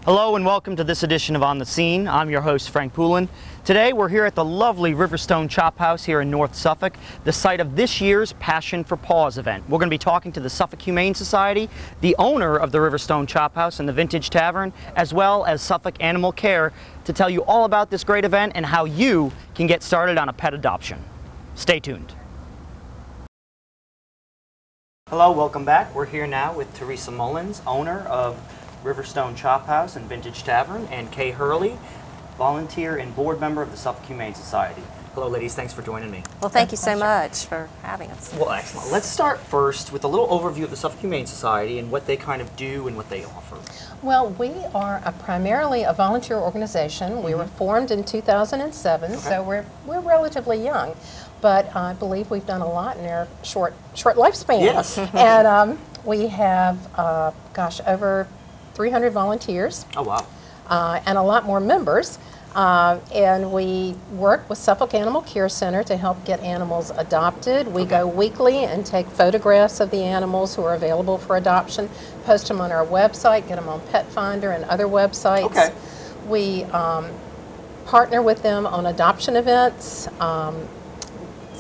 Hello and welcome to this edition of On the Scene. I'm your host, Frank Poulin. Today we're here at the lovely Riverstone Chop House here in North Suffolk, the site of this year's Passion for Paws event. We're going to be talking to the Suffolk Humane Society, the owner of the Riverstone Chop House and the Vintage Tavern, as well as Suffolk Animal Care, to tell you all about this great event and how you can get started on a pet adoption. Stay tuned. Hello, welcome back. We're here now with Teresa Mullins, owner of Riverstone Chop House and Vintage Tavern, and Kay Hurley, volunteer and board member of the Suffolk Humane Society. Hello ladies, thanks for joining me. Well, thank you so much for having us. Well, excellent. Let's start first with a little overview of the Suffolk Humane Society and what they kind of do and what they offer. Well, we are primarily a volunteer organization. We were formed in 2007, so we're relatively young, but I believe we've done a lot in our short lifespan. Yes. And we have, over 300 volunteers. Oh, wow. And a lot more members. And we work with Suffolk Animal Care Center to help get animals adopted. We go weekly and take photographs of the animals who are available for adoption, post them on our website, get them on Pet Finder and other websites. Okay. We partner with them on adoption events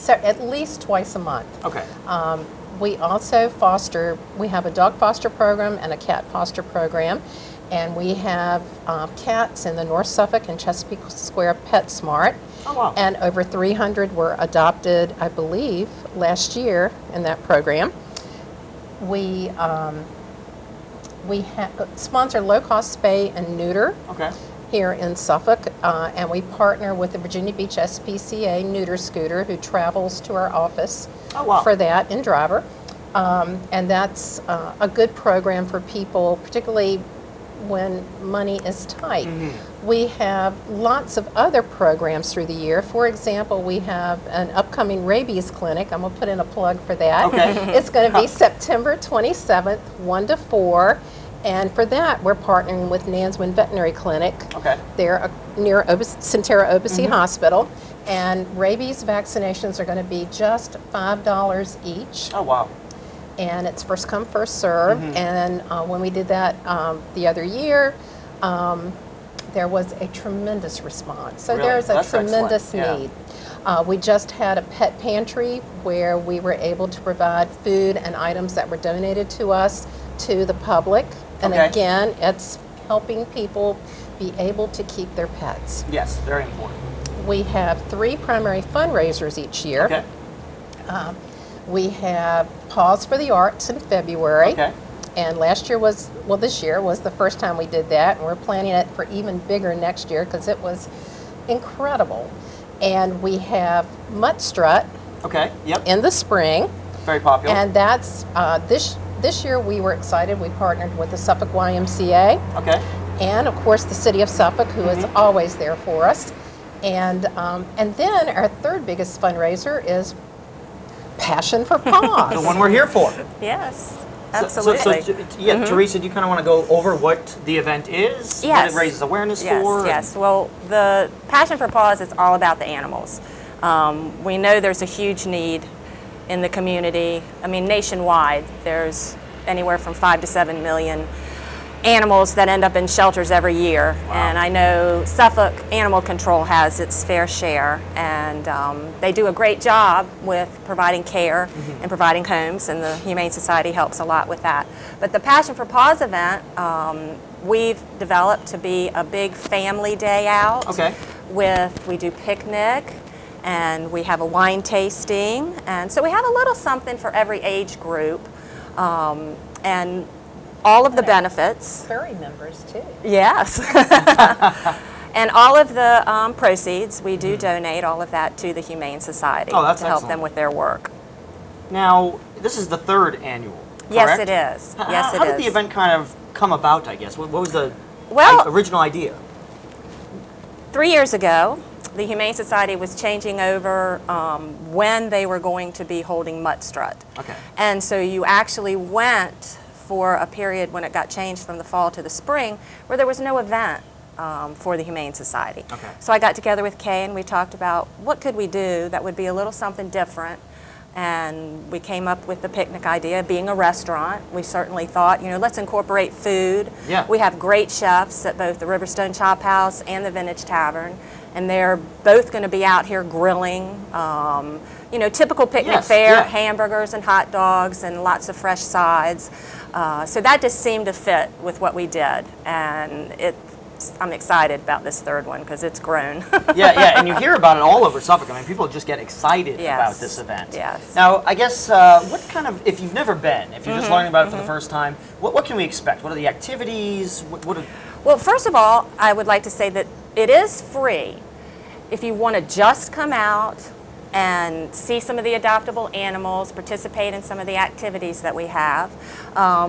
at least twice a month. Okay. We also we have a dog foster program and a cat foster program, and we have cats in the North Suffolk and Chesapeake Square PetSmart. Oh, wow. And over 300 were adopted, I believe, last year in that program. We sponsor low-cost spay and neuter. Okay. Here in Suffolk, and we partner with the Virginia Beach SPCA neuter scooter, who travels to our office for that in Driver. And that's a good program for people, particularly when money is tight. We have lots of other programs through the year. For example, we have an upcoming rabies clinic. I'm going to put in a plug for that. Okay. It's going to be September 27th, 1 to 4. And for that, we're partnering with Nanswin Veterinary Clinic. Okay. They're near Centera Obice Hospital. And rabies vaccinations are going to be just $5 each. Oh, wow. And it's first come, first serve. And when we did that the other year, there was a tremendous response. So Really? there's a That's tremendous excellent. need. We just had a pet pantry where we were able to provide food and items that were donated to us to the public. And again, it's helping people be able to keep their pets. Yes, very important. We have 3 primary fundraisers each year. Okay. We have Paws for the Arts in February. Okay. And this year was the first time we did that, and we're planning it for even bigger next year because it was incredible. And we have Mutt Strut in the spring. Very popular. And that's this year we were excited. We partnered with the Suffolk YMCA. Okay. And of course the City of Suffolk, who is always there for us. And then our third biggest fundraiser is Passion for Paws. The one we're here for. Yes, absolutely. Teresa, do you kind of want to go over what the event is? Yes. What it raises awareness for? Yes. Well, the Passion for Paws is all about the animals. We know there's a huge need in the community. I mean, nationwide, there's anywhere from 5 to 7 million animals that end up in shelters every year. Wow. And I know Suffolk Animal Control has its fair share, and they do a great job with providing care and providing homes, and the Humane Society helps a lot with that. But the Passion for Paws event, we've developed to be a big family day out. Okay. We do picnic, and we have a wine tasting, and so we have a little something for every age group, and all of the benefits. Furry members too. Yes. And all of the proceeds, we do donate all of that to the Humane Society to help them with their work. Now, this is the 3rd annual, correct? Yes, it is. How did the event kind of come about, I guess? What was the original idea? 3 years ago, the Humane Society was changing over when they were going to be holding Mutt Strut. Okay. And so you actually went for a period when it got changed from the fall to the spring where there was no event for the Humane Society. Okay. So I got together with Kay and we talked about what could we do that would be a little something different and we came up with the picnic idea. Being a restaurant, we certainly thought, you know, let's incorporate food. Yeah. We have great chefs at both the Riverstone Chop House and the Vintage Tavern, and they're both going to be out here grilling. You know, typical picnic fare, hamburgers and hot dogs and lots of fresh sides. So that just seemed to fit with what we did, and I'm excited about this third one because it's grown. Yeah, and you hear about it all over Suffolk. I mean, people just get excited about this event. Yes. Now, I guess, what kind of, if you've never been, if you're just learning about it for the first time, what can we expect? What are the activities? Well, first of all, I would like to say that it is free. If you want to just come out and see some of the adoptable animals, participate in some of the activities that we have,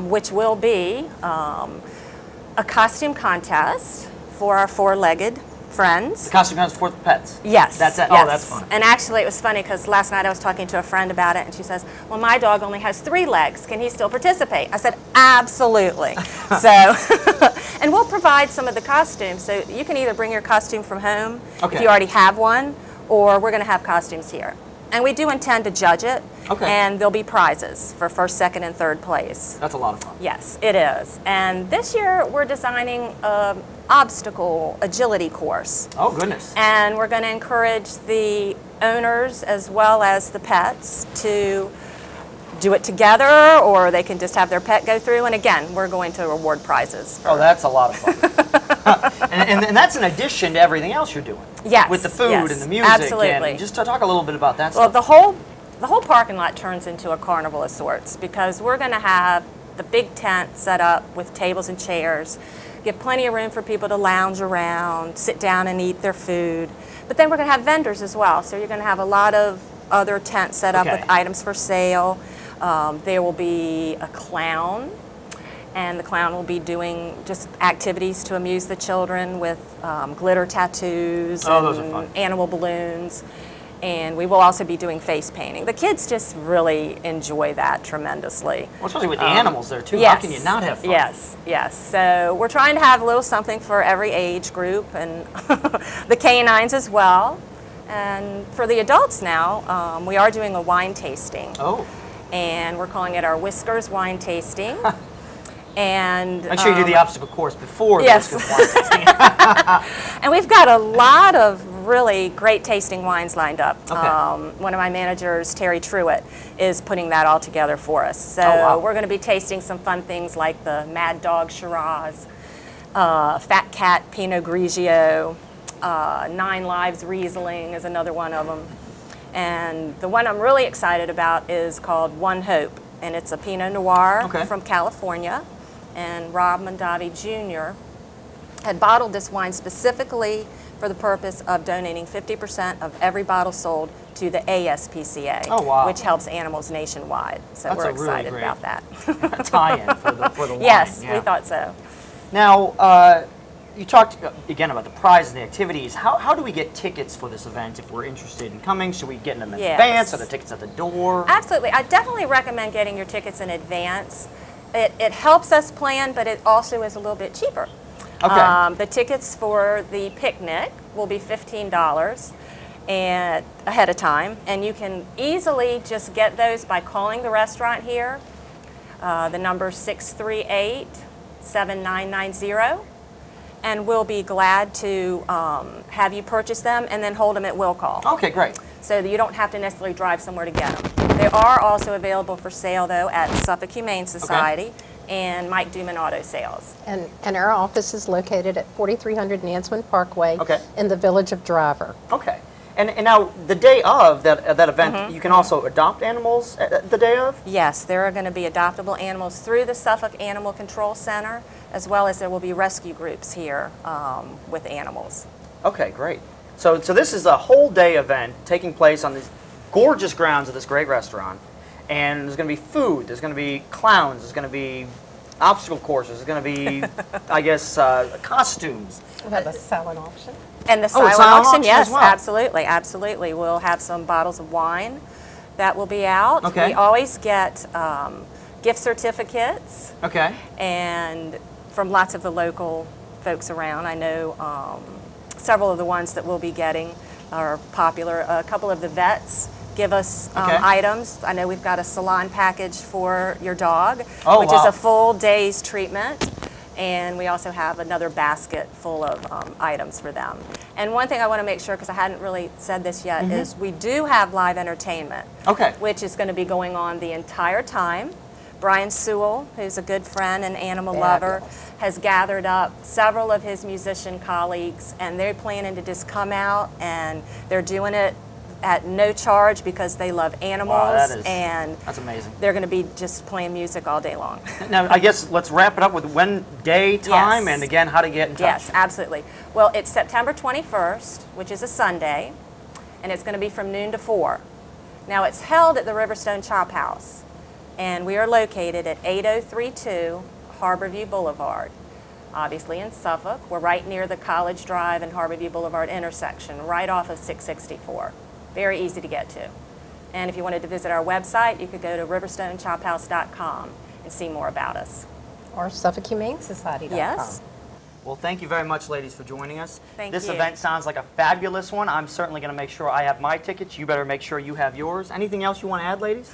which will be a costume contest for our four-legged friends. The costume contest for the pets? Yes. That's it? Yes. Oh, that's fun. And actually it was funny because last night I was talking to a friend about it and she says, well, my dog only has 3 legs. Can he still participate? I said, absolutely. So, and we'll provide some of the costumes. So you can either bring your costume from home if you already have one, or we're going to have costumes here. And we do intend to judge it, and there'll be prizes for first, second, and third place. That's a lot of fun. Yes, it is. And this year we're designing an obstacle agility course. Oh, goodness. And we're going to encourage the owners as well as the pets to do it together, or they can just have their pet go through. And again, we're going to award prizes. Oh, that's a lot of fun. and that's in addition to everything else you're doing. Yes. With the food and the music. Absolutely. And just to talk a little bit about that Well, stuff. the whole parking lot turns into a carnival of sorts because we're going to have the big tent set up with tables and chairs, give plenty of room for people to lounge around, sit down and eat their food. But then we're going to have vendors as well. So you're going to have a lot of other tents set up with items for sale. There will be a clown, and the clown will be doing just activities to amuse the children with glitter tattoos and animal balloons. And we will also be doing face painting. The kids just really enjoy that tremendously. Well, especially with the animals there, too. How can you not have fun? Yes, yes. So we're trying to have a little something for every age group, and the canines as well. And for the adults now, we are doing a wine tasting. Oh. And we're calling it our Whiskers wine tasting. And make sure you do the obstacle course before the Whiskers wine tasting. And we've got a lot of really great tasting wines lined up. One of my managers, Terry Truitt, is putting that all together for us. So we're going to be tasting some fun things like the Mad Dog Shiraz, Fat Cat Pinot Grigio, 9 Lives Riesling is another one of them. And the one I'm really excited about is called One Hope, and it's a Pinot Noir from California. And Rob Mondavi Jr. had bottled this wine specifically for the purpose of donating 50% of every bottle sold to the ASPCA, which helps animals nationwide. So we're excited about that. Tie-in for the wine. Yes, we thought so. Now, you talked again about the prizes and the activities. How do we get tickets for this event if we're interested in coming? Should we get them in advance? Are the tickets at the door? Absolutely. I definitely recommend getting your tickets in advance. It helps us plan, but it also is a little bit cheaper. The tickets for the picnic will be $15 and ahead of time, and you can easily just get those by calling the restaurant here. The number is 638-7990. And we'll be glad to have you purchase them and then hold them at will call. Okay, great. So that you don't have to necessarily drive somewhere to get them. They are also available for sale, though, at Suffolk Humane Society and Mike Duman Auto Sales. And our office is located at 4300 Nanswin Parkway in the village of Driver. Okay. And now, the day of that event, you can also adopt animals the day of? Yes, there are going to be adoptable animals through the Suffolk Animal Control Center, as well as there will be rescue groups here with animals. Okay, great. So this is a whole day event taking place on these gorgeous grounds of this great restaurant. And there's going to be food, there's going to be clowns, there's going to be obstacle courses, there's going to be, I guess, costumes. We have a silent auction. And the silent auction, yes, absolutely, absolutely. We'll have some bottles of wine that will be out. We always get gift certificates. And from lots of the local folks around. I know several of the ones that we'll be getting are popular. A couple of the vets give us Okay. items. I know we've got a salon package for your dog, Oh, which is wow. a full day's treatment. And we also have another basket full of items for them. And one thing I want to make sure, because I hadn't really said this yet, is we do have live entertainment, Okay. which is going to be going on the entire time. Brian Sewell, who's a good friend and animal lover, has gathered up several of his musician colleagues, and they're planning to just come out, and they're doing it at no charge because they love animals. Wow, and that's amazing. they're going to be just playing music all day long. Now, I guess let's wrap it up with when, day, time, Yes. and again, how to get in touch. Yes, absolutely. Well, it's September 21st, which is a Sunday, and it's going to be from noon to 4. Now, it's held at the Riverstone Chop House, and we are located at 8032 Harborview Boulevard, obviously in Suffolk. We're right near the College Drive and Harborview Boulevard intersection, right off of 664. Very easy to get to. And if you wanted to visit our website, you could go to riverstonechophouse.com and see more about us. Or SuffolkHumaneSociety.com. Yes. Well, thank you very much, ladies, for joining us. Thank This you. event sounds like a fabulous one. I'm certainly going to make sure I have my tickets. You better make sure you have yours. Anything else you want to add, ladies?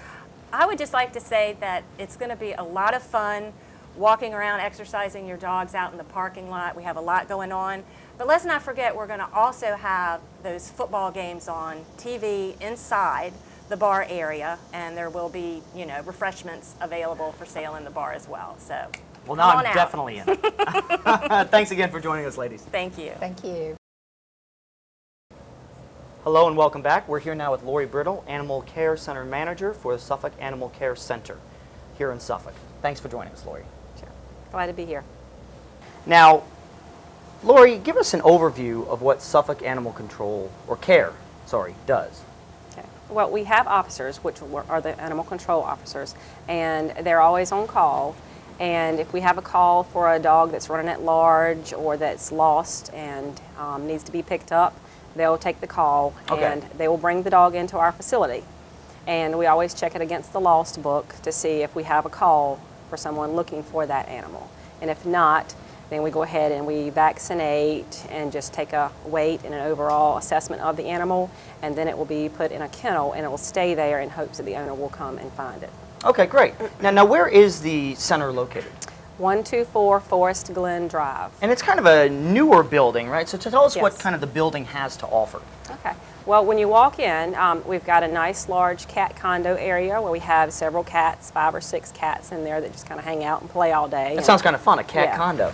I would just like to say that it's going to be a lot of fun walking around, exercising your dogs out in the parking lot. We have a lot going on. But let's not forget, we're going to also have those football games on TV inside the bar area, and there will be, you know, refreshments available for sale in the bar as well. So, Well, now come on I'm out. definitely in. Thanks again for joining us, ladies. Thank you. Thank you. Hello and welcome back. We're here now with Lori Brittle, Animal Care Center Manager for the Suffolk Animal Care Center here in Suffolk. Thanks for joining us, Lori. Sure. Glad to be here. Now, Lori, give us an overview of what Suffolk Animal Control, or Care, sorry, does. Okay. Well, we have officers, which are the animal control officers, and they're always on call. And if we have a call for a dog that's running at large or that's lost and needs to be picked up, they'll take the call and they will bring the dog into our facility. And we always check it against the lost book to see if we have a call for someone looking for that animal. And if not, then we go ahead and we vaccinate and just take a weight and an overall assessment of the animal, and then it will be put in a kennel and it will stay there in hopes that the owner will come and find it. Okay, great. Now where is the center located? 124 Forest Glen Drive. And it's kind of a newer building, right? So tell us what Yes. kind of the building has to offer. Okay. Well, when you walk in, we've got a nice large cat condo area where we have several cats, 5 or 6 cats in there that just kind of hang out and play all day. That sounds kind of fun, a cat Yeah. condo.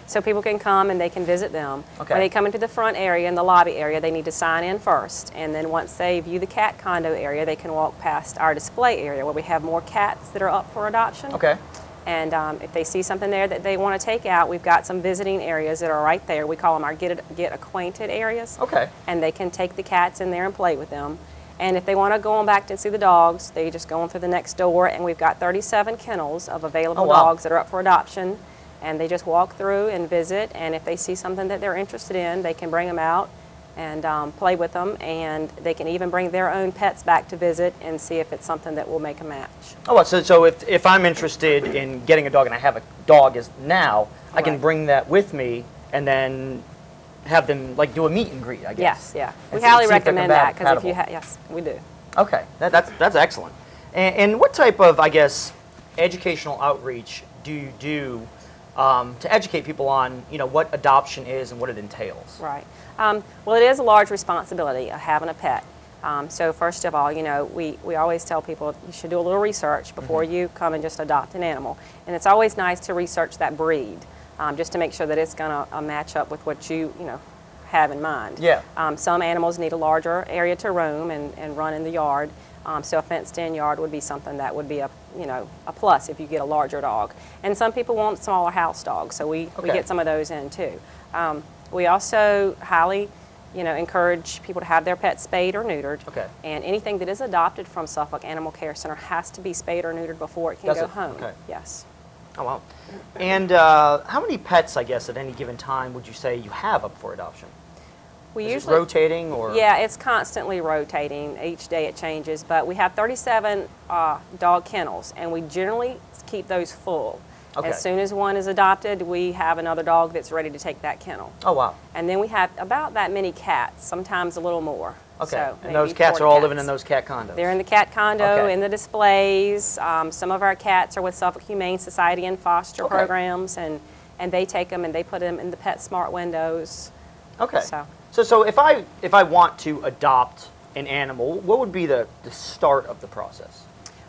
So people can come and they can visit them. Okay. When they come into the front area, in the lobby area, they need to sign in first. And then once they view the cat condo area, they can walk past our display area where we have more cats that are up for adoption. Okay. And if they see something there that they want to take out, we've got some visiting areas that are right there. We call them our get acquainted areas. Okay. And they can take the cats in there and play with them. And if they want to go on back to see the dogs, they just go on through the next door, and we've got 37 kennels of available dogs that are up for adoption. And they just walk through and visit, and if they see something that they're interested in, they can bring them out and play with them, and they can even bring their own pets back to visit and see if it's something that will make a match. Oh, well, so if I'm interested in getting a dog and I have a dog now, I can Right. bring that with me and then have them like do a meet and greet, I guess. Yes, yeah. We And see highly if they're recommend that because if you compatible. yes, we do. Okay, that's excellent. And what type of, I guess, educational outreach do you do to educate people on, you know, what adoption is and what it entails? Right. Well, it is a large responsibility having a pet. So first of all, you know, we always tell people you should do a little research before you come and just adopt an animal. And it's always nice to research that breed just to make sure that it's going to match up with what you know, have in mind. Yeah. Some animals need a larger area to roam and run in the yard. So a fenced-in yard would be something that would be a plus if you get a larger dog. And some people want smaller house dogs, so we get some of those in too. We also highly, encourage people to have their pets spayed or neutered. Okay. And anything that is adopted from Suffolk Animal Care Center has to be spayed or neutered before it can Does go it? home. Okay. Yes. Oh, wow. And how many pets, I guess, at any given time would you say you have up for adoption? We Is it usually rotating or? Yeah, it's constantly rotating. Each day it changes, but we have 37 dog kennels, and we generally keep those full. Okay. As soon as one is adopted, we have another dog that's ready to take that kennel. Oh, wow. And then we have about that many cats, sometimes a little more. Okay, So and those maybe cats 40 are all living in cats. those cat condos? They're in the cat condo, Okay. in the displays. Some of our cats are with Suffolk Humane Society and foster Okay. programs, and they take them and they put them in the PetSmart windows. Okay. So. So if I want to adopt an animal, what would be the start of the process?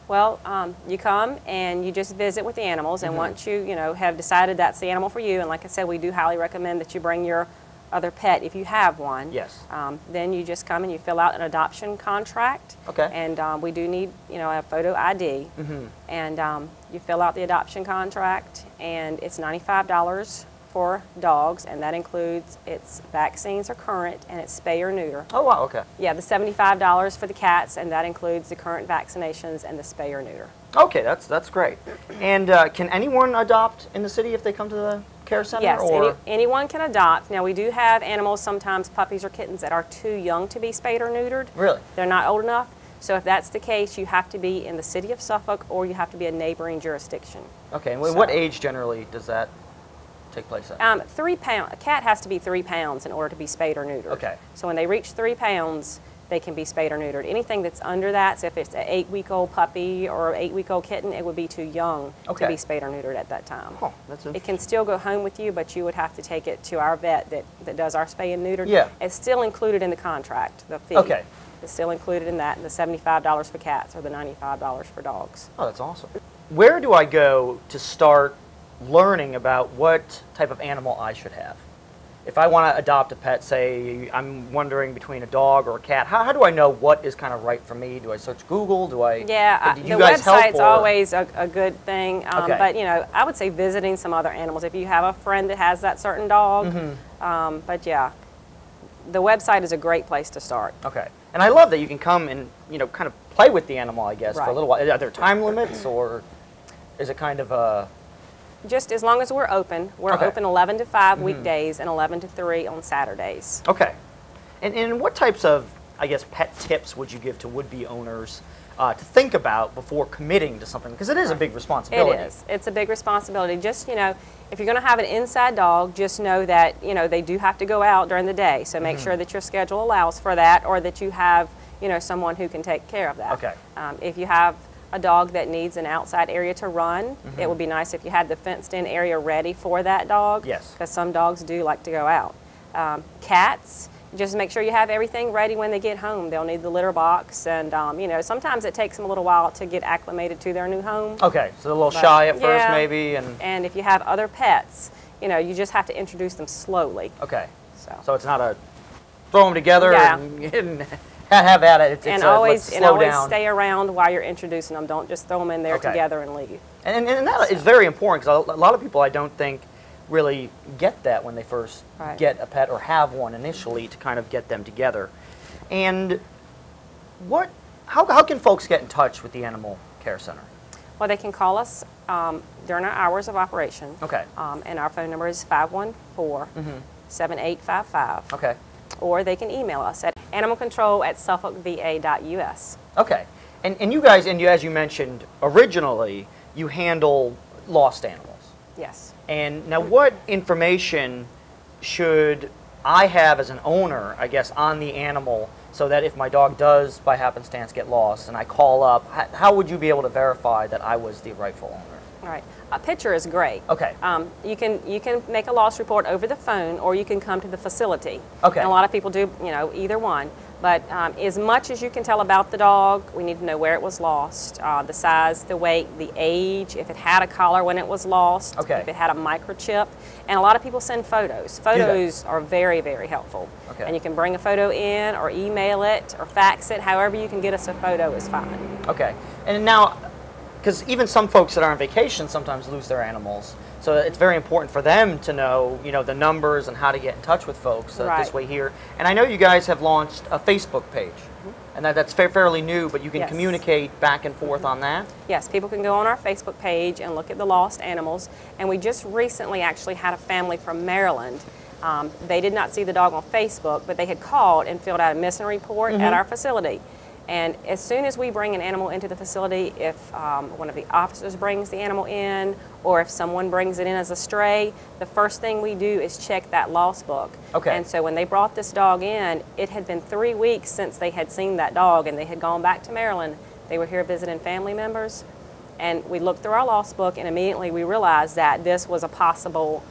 Well, you come and you just visit with the animals, and once you have decided that's the animal for you, and like I said, we do highly recommend that you bring your other pet if you have one. Yes. Then you just come and you fill out an adoption contract. Okay. And we do need a photo ID. And you fill out the adoption contract, and it's $95 for dogs, and that includes its vaccines are current and it's spay or neuter. Oh, wow, okay. Yeah, the $75 for the cats, and that includes the current vaccinations and the spay or neuter. Okay, that's great. And can anyone adopt in the city if they come to the care center? Yes, or? anyone can adopt. Now, we do have animals, sometimes puppies or kittens, that are too young to be spayed or neutered. Really? They're not old enough. So if that's the case, you have to be in the city of Suffolk, or you have to be a neighboring jurisdiction. Okay, and what age generally does that take place at? 3 pounds. A cat has to be 3 pounds in order to be spayed or neutered. Okay. So when they reach 3 pounds, they can be spayed or neutered. Anything that's under that, so if it's an 8-week-old puppy or an 8-week-old kitten, it would be too young Okay. to be spayed or neutered at that time. Oh, that's It interesting. can still go home with you, but you would have to take it to our vet that does our spay and neuter. Yeah. It's still included in the contract, the fee. Okay. It's still included in that, and the $75 for cats or the $95 for dogs. Oh, that's awesome. Where do I go to start learning about what type of animal I should have? If I want to adopt a pet, say I'm wondering between a dog or a cat, how do I know what is kind of right for me? Do I search Google? Do I? Yeah, do the you guys help, website's or? always a good thing, Okay. but I would say visiting some other animals if you have a friend that has that certain dog. But yeah, the website is a great place to start. Okay. And I love that you can come and kind of play with the animal, I guess, for a Right. little while. Are there time limits, or is it kind of a? Just as long as we're open. We're Okay. open 11 to 5 weekdays and 11 to 3 on Saturdays. Okay. And what types of, I guess, pet tips would you give to would-be owners to think about before committing to something? Because it is a big responsibility. It is. It's a big responsibility. Just, if you're going to have an inside dog, just know that, they do have to go out during the day. So make sure that your schedule allows for that, or that you have, someone who can take care of that. Okay. If you have a dog that needs an outside area to run, it would be nice if you had the fenced-in area ready for that dog. Yes. Because some dogs do like to go out. Cats, just make sure you have everything ready when they get home. They'll need the litter box, and sometimes it takes them a little while to get acclimated to their new home. Okay, so they're a little But, shy at first, yeah. maybe, and And if you have other pets, you just have to introduce them slowly. okay. So. So it's not a throw them together Yeah. and have at it. It's And a, always, let's slow always down. stay around while you're introducing them. Don't just throw them in there Okay. together and leave. And that is very important, because a lot of people, I don't think, really get that when they first Right. get a pet or have one initially, to kind of get them together. And how can folks get in touch with the Animal Care Center? Well, they can call us during our hours of operation. Okay. And our phone number is 514-7855. Okay. Or they can email us at animalcontrol@suffolkva.us. Okay. And you guys, as you mentioned, originally, you handle lost animals. Yes. And now, what information should I have as an owner, I guess, on the animal, so that if my dog does, by happenstance, get lost and I call up, how would you be able to verify that I was the rightful owner? All right. A picture is great. Okay. You can make a loss report over the phone, or you can come to the facility. Okay. And a lot of people do, either one. But as much as you can tell about the dog, we need to know where it was lost, the size, the weight, the age, if it had a collar when it was lost, Okay. if it had a microchip. And a lot of people send photos. Photos are very, very helpful. Okay. And you can bring a photo in, or email it, or fax it. However you can get us a photo is fine. Okay. And now, because even some folks that are on vacation sometimes lose their animals, so it's very important for them to know, the numbers and how to get in touch with folks this Right. way here. And I know you guys have launched a Facebook page, and that's fairly new, but you can Yes. communicate back and forth on that. Yes, people can go on our Facebook page and look at the lost animals. And we just recently actually had a family from Maryland. They did not see the dog on Facebook, but they had called and filled out a missing report at our facility. And as soon as we bring an animal into the facility, if one of the officers brings the animal in, or if someone brings it in as a stray, the first thing we do is check that loss book. Okay. And so when they brought this dog in, it had been 3 weeks since they had seen that dog, and they had gone back to Maryland. They were here visiting family members, and we looked through our loss book, and immediately we realized that this was a possible,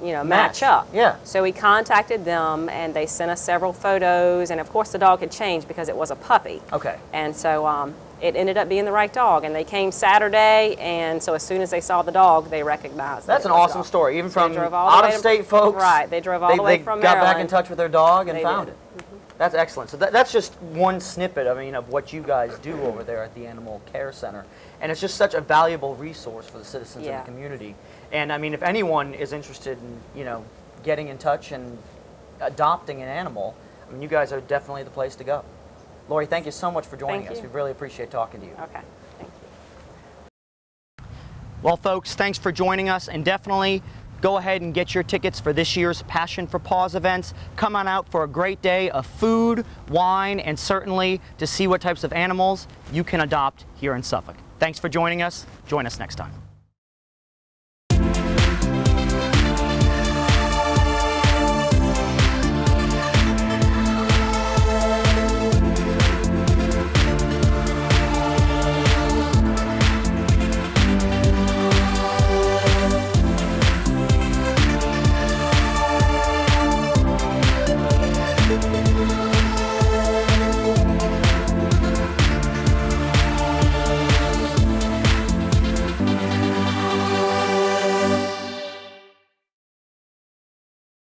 match up. Yeah. So we contacted them, and they sent us several photos, and of course the dog had changed because it was a puppy. Okay. And so it ended up being the right dog, and they came Saturday, and so as soon as they saw the dog, they recognized That's that an it was awesome the dog. story, even So they from drove all the way to- out-of-state folks. Right, they drove all the way from They got Maryland. back in touch with their dog and They found did. it. That's excellent. So that's just one snippet, of what you guys do over there at the Animal Care Center. And it's just such a valuable resource for the citizens in Yeah. the community. And if anyone is interested in, getting in touch and adopting an animal, you guys are definitely the place to go. Lori, thank you so much for joining Thank us. you. We really appreciate talking to you. Okay, thank you. Well, folks, thanks for joining us, and definitely go ahead and get your tickets for this year's Passion for Paws events. Come on out for a great day of food, wine, and certainly to see what types of animals you can adopt here in Suffolk. Thanks for joining us. Join us next time.